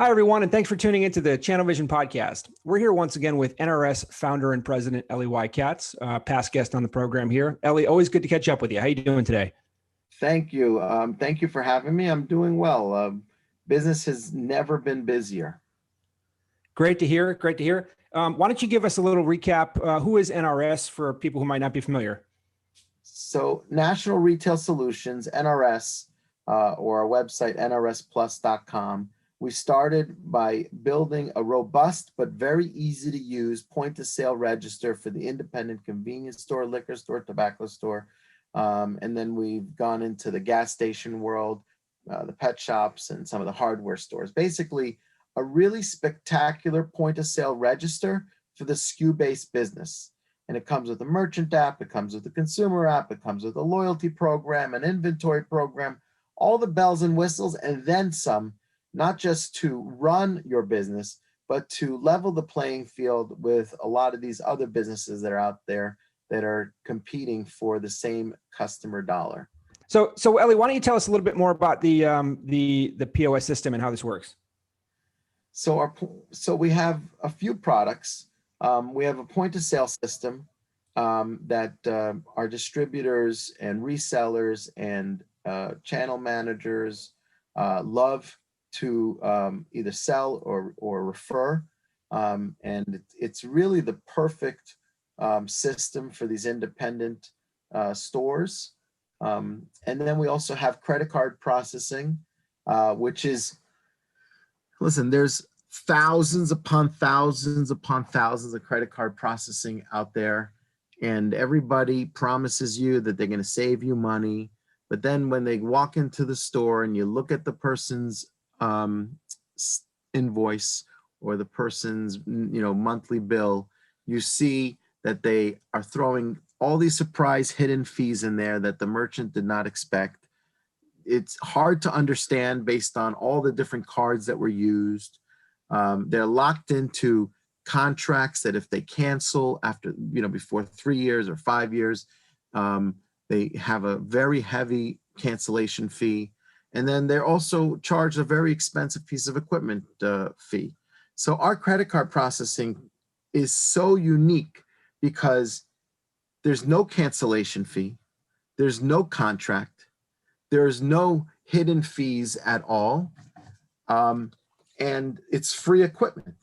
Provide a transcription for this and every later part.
Hi, everyone, and thanks for tuning into the Channel Vision podcast. We're here once again with NRS founder and president, Elie Katz, past guest on the program here. Elie, always good to catch up with you. How are you doing today? Thank you. Thank you for having me. I'm doing well. Business has never been busier. Great to hear. Great to hear. Why don't you give us a little recap? Who is NRS for people who might not be familiar? So National Retail Solutions, NRS, or our website, nrsplus.com. We started by building a robust but very easy to use point-of-sale register for the independent convenience store, liquor store, tobacco store. And then we've gone into the gas station world, the pet shops, and some of the hardware stores. Basically, a really spectacular point-of-sale register for the SKU-based business. And it comes with a merchant app, it comes with a consumer app, it comes with a loyalty program, an inventory program, all the bells and whistles, and then some, not just to run your business, but to level the playing field with a lot of these other businesses that are out there that are competing for the same customer dollar. So Elie, why don't you tell us a little bit more about the POS system and how this works? So we have a few products. We have a point of sale system that our distributors and resellers and channel managers love to either sell or refer. And it's really the perfect system for these independent stores. And then we also have credit card processing, which is, listen, there's thousands upon thousands upon thousands of credit card processing out there, and everybody promises you that they're going to save you money. But then when they walk into the store and you look at the person's invoice or the person's monthly bill, you see that they are throwing all these surprise hidden fees in there that the merchant did not expect. It's hard to understand based on all the different cards that were used. They're locked into contracts that if they cancel after, before 3 years or 5 years, they have a very heavy cancellation fee. And then they're also charged a very expensive piece of equipment fee. So our credit card processing is so unique because there's no cancellation fee, there's no contract, there's no hidden fees at all, and it's free equipment.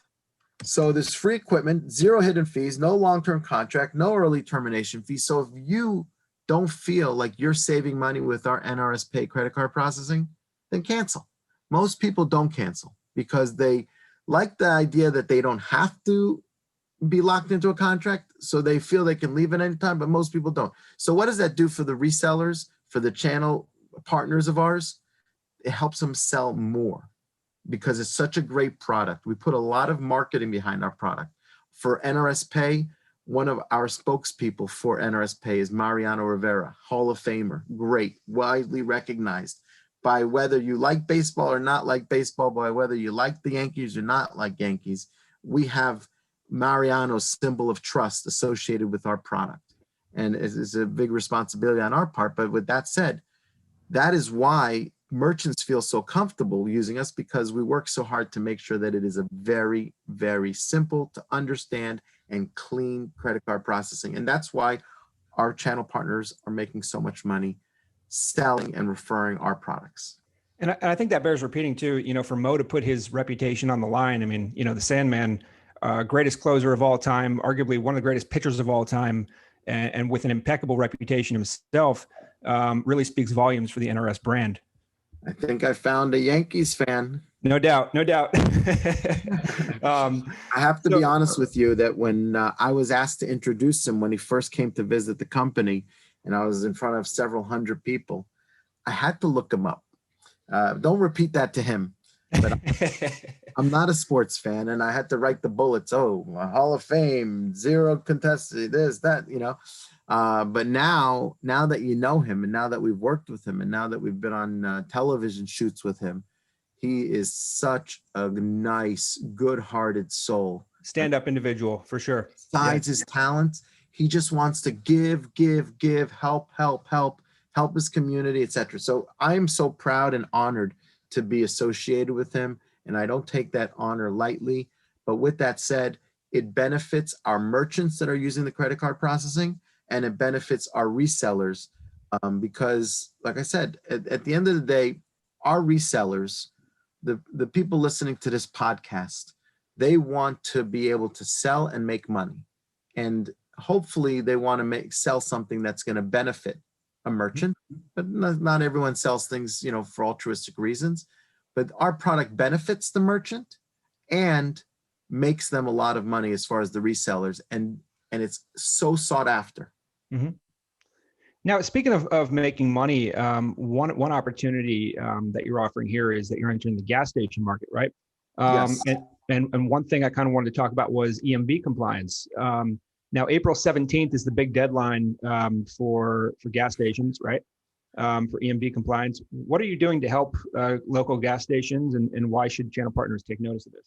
So there's free equipment, zero hidden fees, no long-term contract, no early termination fee. So if you don't feel like you're saving money with our NRS Pay credit card processing, then cancel. Most people don't cancel because they like the idea that they don't have to be locked into a contract, so they feel they can leave at any time, but most people don't. So what does that do for the resellers, for the channel partners of ours? It helps them sell more because it's such a great product. We put a lot of marketing behind our product. For NRS Pay, one of our spokespeople for NRS Pay is Mariano Rivera, Hall of Famer, great, widely recognized by whether you like baseball or not like baseball, by whether you like the Yankees or not like Yankees. We have Mariano's symbol of trust associated with our product. And it's a big responsibility on our part. But with that said, that is why merchants feel so comfortable using us, because we work so hard to make sure that it is a very, very simple to understand and clean credit card processing. And that's why our channel partners are making so much money selling and referring our products. And I think that bears repeating too, for Mo to put his reputation on the line. I mean, the Sandman, greatest closer of all time, arguably one of the greatest pitchers of all time, and with an impeccable reputation himself, really speaks volumes for the NRS brand. I think I found a Yankees fan. No doubt, no doubt. I have to be honest with you that when I was asked to introduce him when he first came to visit the company, and I was in front of several hundred people, I had to look him up. Don't repeat that to him. But I'm not a sports fan, and I had to write the bullets. Oh, Hall of Fame, zero contested, this, that, But now that you know him, and now that we've worked with him, and now that we've been on television shoots with him, he is such a nice, good-hearted soul. Stand-up individual, for sure. Besides his talents, he just wants to give, help his community, etc. So I am so proud and honored to be associated with him and I don't take that honor lightly. But with that said, it benefits our merchants that are using the credit card processing, and it benefits our resellers because, like I said, at the end of the day, our resellers, the people listening to this podcast, they want to be able to sell and make money. And hopefully they want to sell something that's going to benefit a merchant, but not everyone sells things, for altruistic reasons. But our product benefits the merchant and makes them a lot of money as far as the resellers, and it's so sought after. Mm-hmm. Now, speaking of making money, one opportunity that you're offering here is that you're entering the gas station market, right? Yes. And one thing I kind of wanted to talk about was EMV compliance. Now, April 17th is the big deadline for gas stations, right? For EMV compliance. What are you doing to help local gas stations, and why should channel partners take notice of this?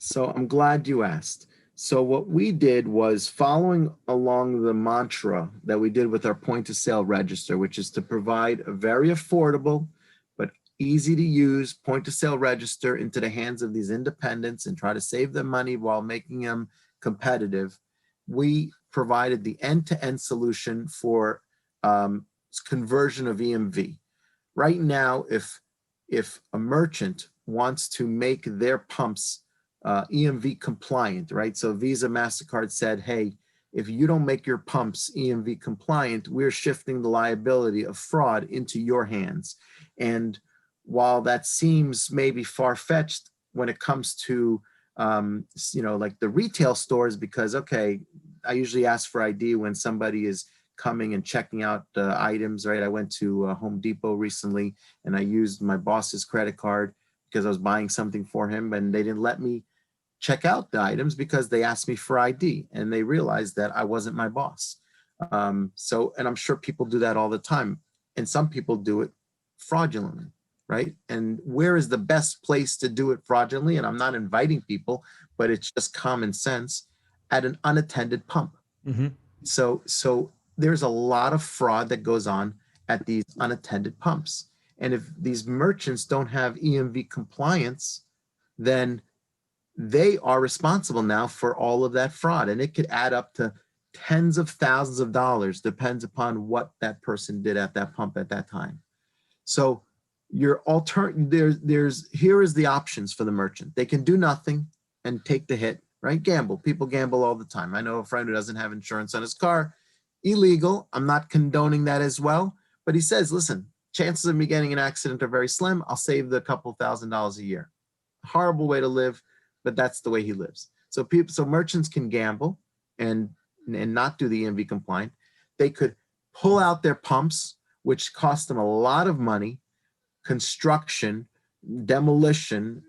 So I'm glad you asked. So what we did was following along the mantra that we did with our point of sale register, which is to provide a very affordable but easy to use point of sale register into the hands of these independents and try to save them money while making them competitive. We provided the end-to-end solution for conversion of EMV. Right now, if a merchant wants to make their pumps EMV compliant, right? So Visa, MasterCard said, hey, if you don't make your pumps EMV compliant, we're shifting the liability of fraud into your hands. And while that seems maybe far-fetched when it comes to, like the retail stores, because, okay, I usually ask for ID when somebody is coming and checking out items, right? I went to Home Depot recently and I used my boss's credit card because I was buying something for him, and they didn't let me check out the items because they asked me for ID and they realized that I wasn't my boss. And I'm sure people do that all the time. And some people do it fraudulently, right? And where is the best place to do it fraudulently? And I'm not inviting people, but it's just common sense, at an unattended pump. Mm-hmm. So there's a lot of fraud that goes on at these unattended pumps. And if these merchants don't have EMV compliance, then they are responsible now for all of that fraud. And it could add up to tens of thousands of dollars, depends upon what that person did at that pump at that time. So here is the options for the merchant. They can do nothing and take the hit, right? Gamble. People gamble all the time. I know a friend who doesn't have insurance on his car. Illegal. I'm not condoning that as well. But he says, listen, chances of me getting an accident are very slim. I'll save the couple $1,000s a year. Horrible way to live, but that's the way he lives. So merchants can gamble and not do the EMV compliant. They could pull out their pumps, which cost them a lot of money, construction, demolition,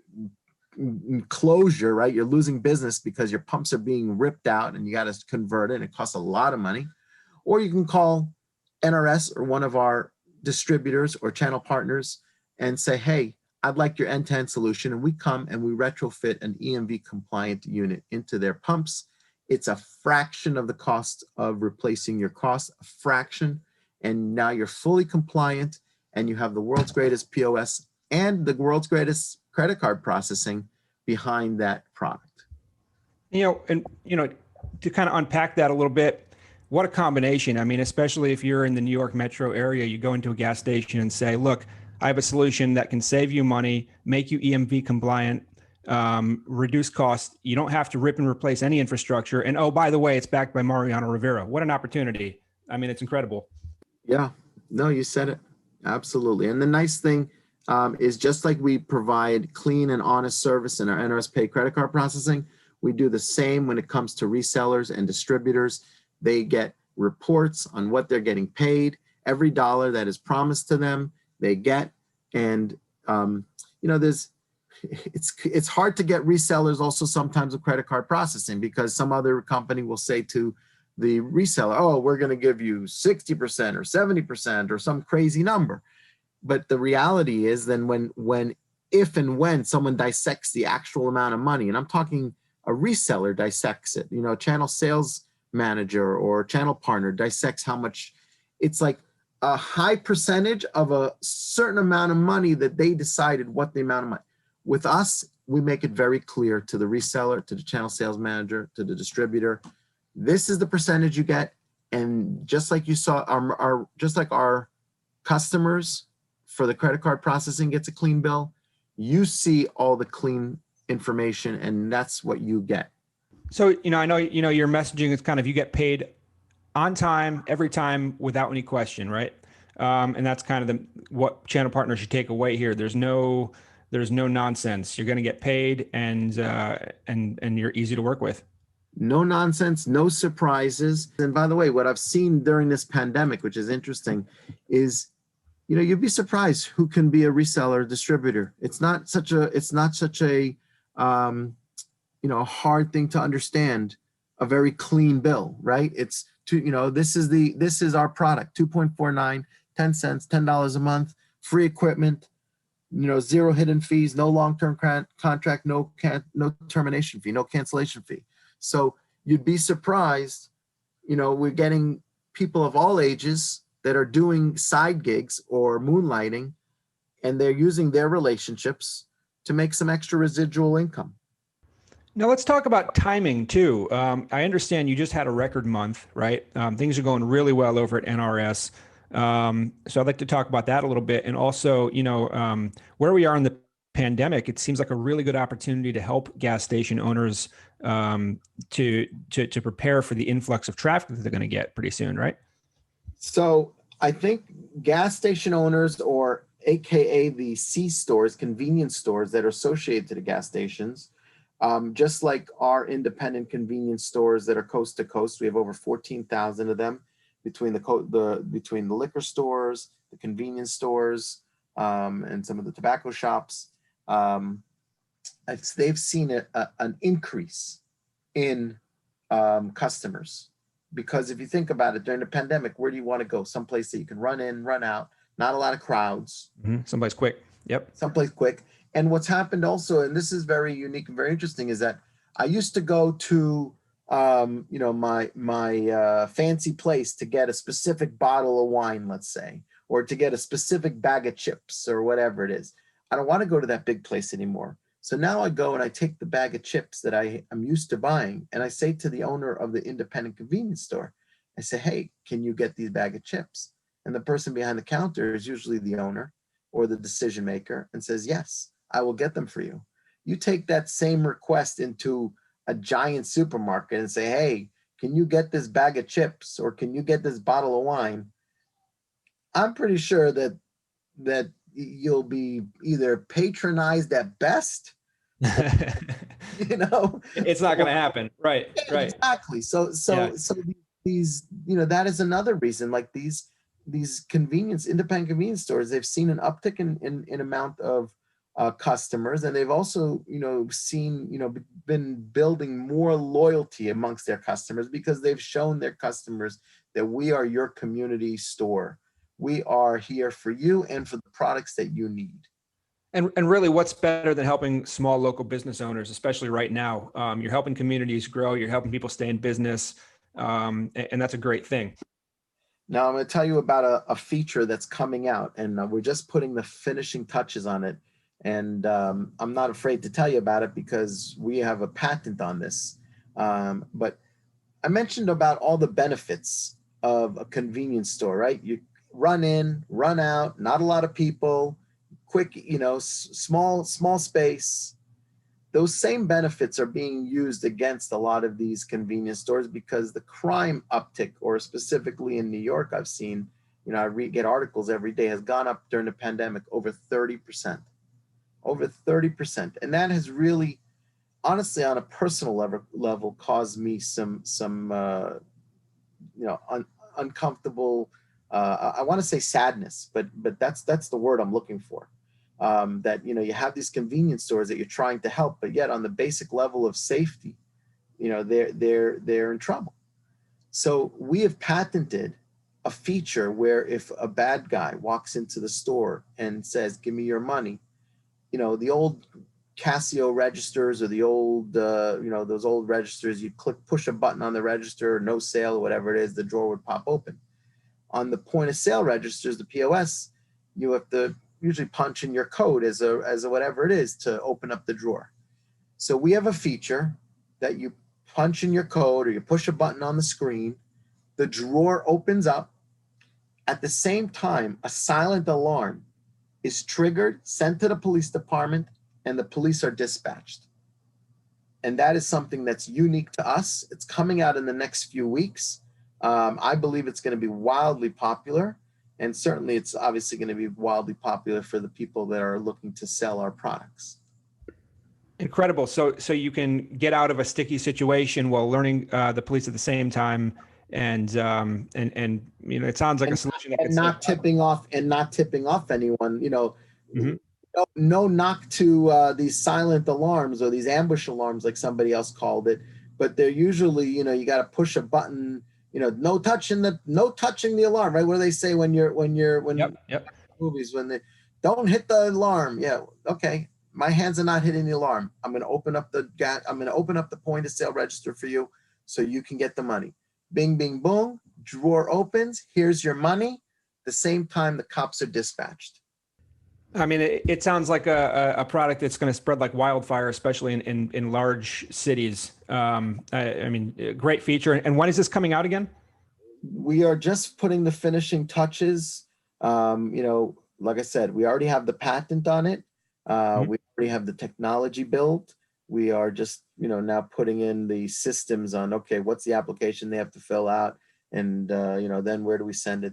closure, right? You're losing business because your pumps are being ripped out and you got to convert it, and it costs a lot of money. Or you can call NRS or one of our distributors or channel partners and say, hey, I'd like your end-to-end solution. And we come and we retrofit an EMV compliant unit into their pumps. It's a fraction of the cost of replacing your cost, a fraction. And now you're fully compliant and you have the world's greatest POS and the world's greatest credit card processing behind that product. To kind of unpack that a little bit, what a combination. I mean, especially if you're in the New York metro area, you go into a gas station and say, look, I have a solution that can save you money, make you EMV compliant, reduce costs. You don't have to rip and replace any infrastructure. And oh, by the way, it's backed by Mariano Rivera. What an opportunity. I mean, it's incredible. Yeah, no, you said it. Absolutely. And the nice thing is, just like we provide clean and honest service in our NRS Pay credit card processing, we do the same when it comes to resellers and distributors. They get reports on what they're getting paid. Every dollar that is promised to them, they get. And, it's hard to get resellers also sometimes with credit card processing, because some other company will say to the reseller, oh, we're going to give you 60% or 70% or some crazy number. But the reality is then if and when someone dissects the actual amount of money, and I'm talking a reseller dissects it, channel sales manager or channel partner dissects how much, it's like a high percentage of a certain amount of money that they decided what the amount of money. With us, we make it very clear to the reseller, to the channel sales manager, to the distributor, this is the percentage you get. And just like you saw, just like our customers for the credit card processing gets a clean bill, you see all the clean information, and that's what you get. So, I know, your messaging is kind of, you get paid on time, every time, without any question, right? And that's kind of what channel partners should take away here. There's no nonsense. You're going to get paid, and you're easy to work with. No nonsense, no surprises. And by the way, what I've seen during this pandemic, which is interesting, is, you'd be surprised who can be a reseller, distributor. It's not such a hard thing to understand. A very clean bill, right? It's this is our product, 2.49, 10 cents, $10 a month, free equipment, zero hidden fees, no long-term contract, no termination fee, no cancellation fee. So you'd be surprised, we're getting people of all ages that are doing side gigs or moonlighting, and they're using their relationships to make some extra residual income. Now let's talk about timing too. I understand you just had a record month, right? Things are going really well over at NRS. So I'd like to talk about that a little bit. And also, where we are in the pandemic, it seems like a really good opportunity to help gas station owners to prepare for the influx of traffic that they're going to get pretty soon, right? So I think gas station owners, or AKA the C-stores, convenience stores that are associated to the gas stations, just like our independent convenience stores that are coast to coast, we have over 14,000 of them between the liquor stores, the convenience stores, and some of the tobacco shops. They've seen an increase in customers, because if you think about it, during the pandemic, where do you want to go? Someplace that you can run in, run out, not a lot of crowds. Mm-hmm. Someplace quick. Yep. Someplace quick. And what's happened also, and this is very unique and very interesting, is that I used to go to my fancy place to get a specific bottle of wine, let's say, or to get a specific bag of chips or whatever it is. I don't want to go to that big place anymore. So now I go and I take the bag of chips that I'm used to buying, and I say to the owner of the independent convenience store, I say, hey, can you get these bag of chips? And the person behind the counter is usually the owner or the decision maker, and says, yes, I will get them for you. You take that same request into a giant supermarket and say, hey, can you get this bag of chips, or can you get this bottle of wine? I'm pretty sure that you'll be either patronized at best, it's not going to happen. Right. Right. Exactly. So these, that is another reason, like these independent convenience stores, they've seen an uptick in amount of customers, and they've also, been building more loyalty amongst their customers, because they've shown their customers that we are your community store. We are here for you and for the products that you need. And really, what's better than helping small local business owners, especially right now? You're helping communities grow. You're helping people stay in business, and that's a great thing. Now I'm going to tell you about a feature that's coming out, and we're just putting the finishing touches on it. And I'm not afraid to tell you about it because we have a patent on this. But I mentioned about all the benefits of a convenience store, right? You run in, run out, not a lot of people, quick, small space. Those same benefits are being used against a lot of these convenience stores, because the crime uptick, or specifically in New York, I've seen, I get articles every day, has gone up during the pandemic over 30%. Over 30%. And that has really, honestly, on a personal level caused me some uncomfortable, I want to say sadness, but that's the word I'm looking for. That, you have these convenience stores that you're trying to help, but yet on the basic level of safety, they're in trouble. So we have patented a feature where if a bad guy walks into the store and says, give me your money, the old Casio registers, or the old, those old registers, you push a button on the register, no sale, or whatever it is, the drawer would pop open. On the point of sale registers, the POS, you have to usually punch in your code as a whatever it is to open up the drawer. So we have a feature that you punch in your code or you push a button on the screen, the drawer opens up. At the same time, a silent alarm is triggered, sent to the police department, and the police are dispatched. And that is something that's unique to us. It's coming out in the next few weeks. I believe it's going to be wildly popular. And certainly it's obviously going to be wildly popular for the people that are looking to sell our products. Incredible. So you can get out of a sticky situation while learning the police at the same time. And you know, it sounds like a solution that and not tipping off anyone, you know. Mm-hmm. No knock to these silent alarms or these ambush alarms, like somebody else called it, but they're usually, you know, you got to push a button, you know, no touching the alarm, right? What do they say when Yep. movies, when they don't hit the alarm? Yeah, okay, my hands are not hitting the alarm. I'm going to open up the point of sale register for you so you can get the money. Bing, bing, boom, drawer opens, here's your money. The same time the cops are dispatched. I mean, it sounds like a product that's going to spread like wildfire, especially in large cities. I mean, great feature. And when is this coming out again? We are just putting the finishing touches. You know, like I said, we already have the patent on it. We already have the technology built. We are just, you know, now putting in the systems on, okay, what's the application they have to fill out? And, you know, then where do we send it?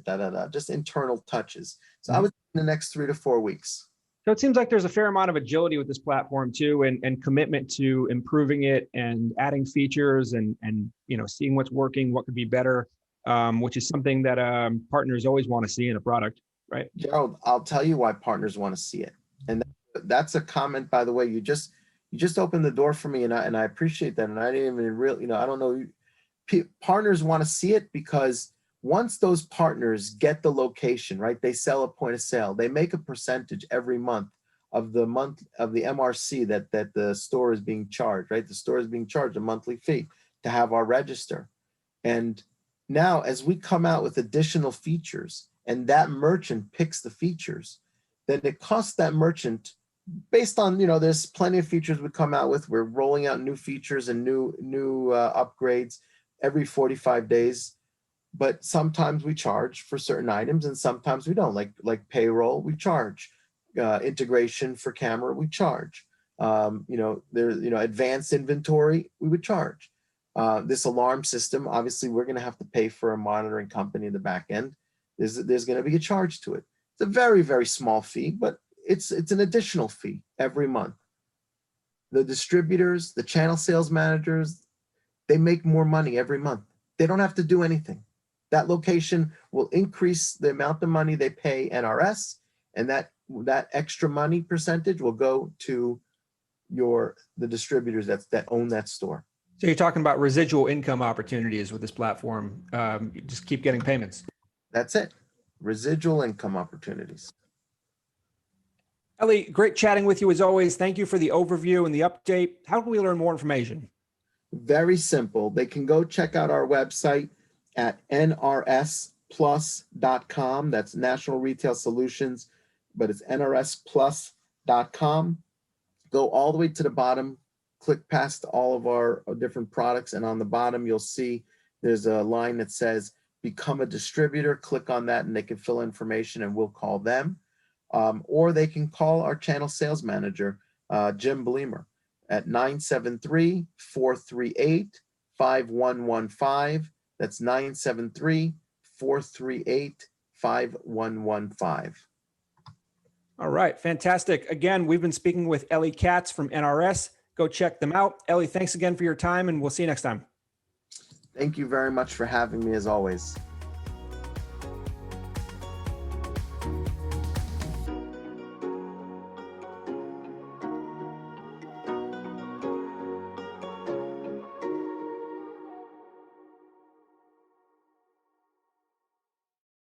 Just internal touches. So I would in the next 3 to 4 weeks. So it seems like there's a fair amount of agility with this platform too, and commitment to improving it and adding features and you know, seeing what's working, what could be better, which is something that partners always want to see in a product, right? Gerald, I'll tell you why partners want to see it. And that's a comment, by the way, you just opened the door for me, and I appreciate that. And I didn't even really, you know, I don't know. Partners want to see it because once those partners get the location, right, they sell a point of sale, they make a percentage every month of the MRC that the store is being charged, right? The store is being charged a monthly fee to have our register. And now as we come out with additional features and that merchant picks the features, then it costs that merchant based on, you know, there's plenty of features we come out with. We're rolling out new features and new upgrades every 45 days. But sometimes we charge for certain items and sometimes we don't, like payroll, we charge, integration for camera, we charge, you know, advanced inventory, we would charge. This alarm system, obviously we're going to have to pay for a monitoring company in the back end. There's going to be a charge to it. It's a very, very small fee, but it's an additional fee every month. The distributors, the channel sales managers, they make more money every month. They don't have to do anything. That location will increase the amount of money they pay NRS, and that extra money percentage will go to the distributors that own that store. So you're talking about residual income opportunities with this platform. You just keep getting payments. That's it. Residual income opportunities. Elie, great chatting with you as always. Thank you for the overview and the update. How can we learn more information? Very simple. They can go check out our website at nrsplus.com. That's National Retail Solutions, but it's nrsplus.com. Go all the way to the bottom, click past all of our different products, and on the bottom you'll see there's a line that says become a distributor. Click on that and they can fill information and we'll call them. Or they can call our channel sales manager, Jim Bleemer, at 973-438-5115. That's 973-438-5115. All right, fantastic. Again, we've been speaking with Elie Katz from NRS. Go check them out. Elie, thanks again for your time, and we'll see you next time. Thank you very much for having me, as always.